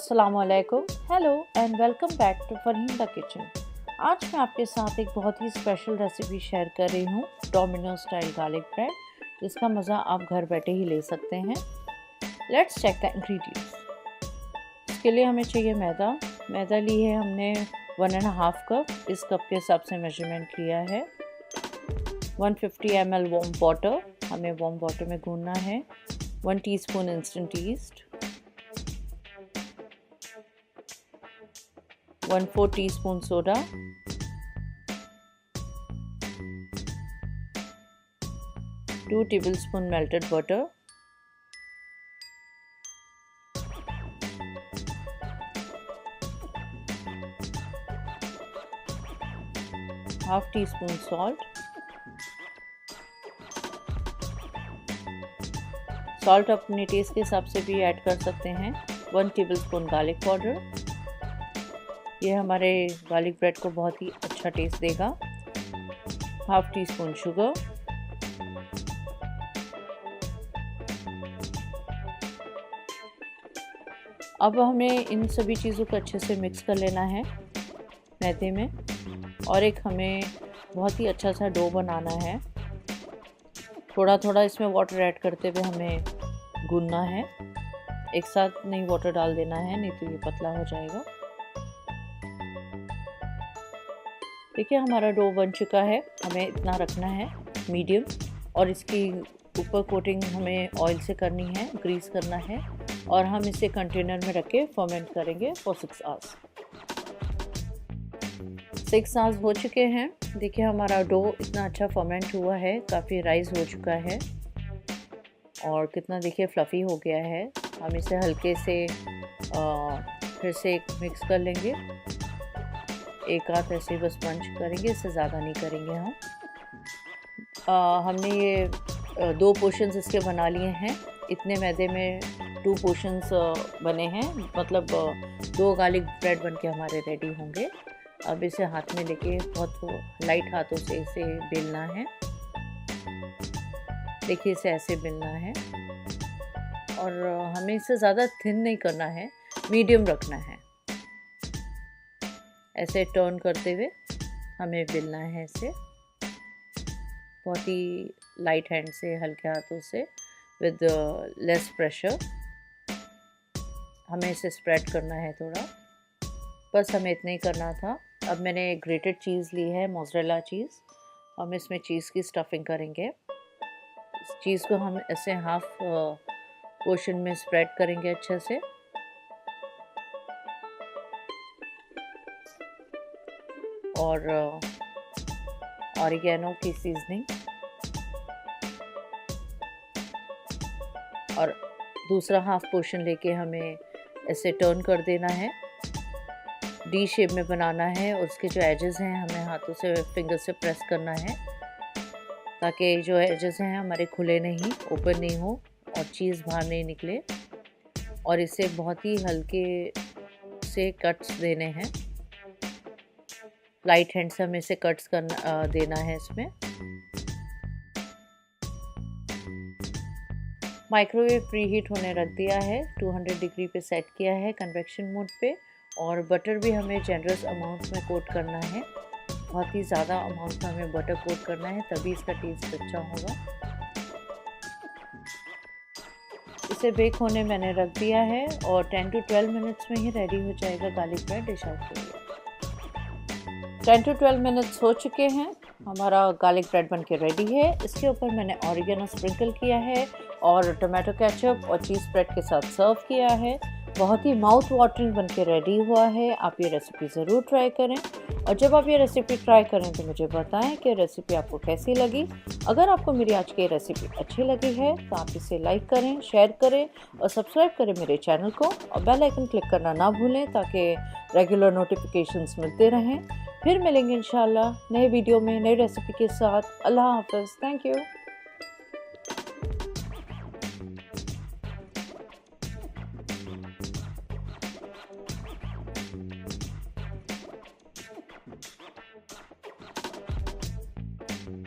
अस्सलामुअलैकुम, hello and welcome back to Farheen the kitchen. आज मैं आपके साथ एक बहुत ही स्पेशल रेसिपी शेयर कर रही हूँ, डोमिनोज स्टाइल गार्लिक ब्रेड, जिसका मज़ा आप घर बैठे ही ले सकते हैं। Let's check the ingredients. इसके लिए हमें चाहिए मैदा ली है हमने 1.5 कप। इस कप के हिसाब से मेजरमेंट लिया है। 150 ml वार्म वाटर, हमें वार्म वाटर में गूंदना है। 1 teaspoon instant east, 1/4 teaspoon soda, 2 tablespoon melted butter, 1/2 teaspoon salt, salt अपने टेस्ट के हिसाब से भी ऐड कर सकते हैं। 1 टेबलस्पून गार्लिक पाउडर, ये हमारे गार्लिक ब्रेड को बहुत ही अच्छा टेस्ट देगा। 1/2 टीस्पून शुगर, अब हमें इन सभी चीज़ों को अच्छे से मिक्स कर लेना है मैदे में, और एक हमें बहुत ही अच्छा सा डो बनाना है। थोड़ा थोड़ा इसमें वाटर ऐड करते हुए हमें गूंदना है, एक साथ नहीं वाटर डाल देना है, नहीं तो ये पतला हो जाएगा। देखिए हमारा डो बन चुका है, हमें इतना रखना है मीडियम, और इसकी ऊपर कोटिंग हमें ऑयल से करनी है, ग्रीस करना है, और हम इसे कंटेनर में रख के फर्मेंट करेंगे फॉर 6 आवर्स। 6 आवर्स हो चुके हैं। देखिए हमारा डो इतना अच्छा फर्मेंट हुआ है, काफ़ी राइस हो चुका है, और कितना देखिए फ्लफ़ी हो गया है। हम इसे हल्के से फिर से मिक्स कर लेंगे, एक आध ऐसे बस पंच करेंगे, इससे ज़्यादा नहीं करेंगे हम। हमने ये 2 पोर्शंस इसके बना लिए हैं। इतने मैदे में 2 पोर्शंस बने हैं, मतलब 2 गार्लिक ब्रेड बन के हमारे रेडी होंगे। अब इसे हाथ में लेके बहुत लाइट हाथों से इसे बेलना है। देखिए इसे ऐसे बेलना है, और हमें इसे ज़्यादा थिन नहीं करना है, मीडियम रखना है। ऐसे टर्न करते हुए हमें बेलना है इसे, बहुत ही लाइट हैंड से, हल्के हाथों से, विद लेस प्रेशर। हमें इसे स्प्रेड करना है थोड़ा, बस हमें इतना ही करना था। अब मैंने ग्रेटेड चीज़ ली है, मोज़रेला चीज़। हम इसमें चीज़ की स्टफिंग करेंगे। इस चीज़ को हम ऐसे हाफ पोर्शन में स्प्रेड करेंगे अच्छे से, और ऑरिगेनो की सीजनिंग, और दूसरा हाफ पोर्शन लेके हमें ऐसे टर्न कर देना है, डी शेप में बनाना है। उसके जो एजेस हैं हमें हाथों से, फिंगर से प्रेस करना है, ताकि जो एजेस हैं हमारे खुले नहीं, ओपन नहीं हो, और चीज़ बाहर नहीं निकले। और इसे बहुत ही हल्के से कट्स देने हैं, लाइट हैंड से हमें इसे कट्स देना है इसमें। माइक्रोवेव प्री हीट होने रख दिया है, 200 डिग्री पे सेट किया है कन्वेक्शन मोड पे, और बटर भी हमें जनरस अमाउंट में कोट करना है। बहुत ही ज़्यादा अमाउंट में हमें बटर कोट करना है, तभी इसका टेस्ट अच्छा होगा। इसे बेक होने मैंने रख दिया है, और 10 to 12 मिनट्स में ही रेडी हो जाएगा गार्लिक ब्रेड डिश आउट के लिए। 10 to 12 मिनट्स हो चुके हैं, हमारा गार्लिक ब्रेड बन के रेडी है। इसके ऊपर मैंने ऑरिगेनो स्प्रिंकल किया है, और टोमेटो केचप और चीज़ स्प्रेड के साथ सर्व किया है। बहुत ही माउथ वाटरिंग बन के रेडी हुआ है। आप ये रेसिपी ज़रूर ट्राई करें, और जब आप ये रेसिपी ट्राई करें तो मुझे बताएं कि रेसिपी आपको कैसी लगी। अगर आपको मेरी आज की रेसिपी अच्छी लगी है तो आप इसे लाइक करें, शेयर करें, और सब्सक्राइब करें मेरे चैनल को, और बेल आइकन क्लिक करना ना भूलें, ताकि रेगुलर नोटिफिकेशंस मिलते रहें। फिर मिलेंगे इंशाल्लाह नए वीडियो में, नई रेसिपी के साथ। अल्लाह हाफ़िज़, थैंक यू।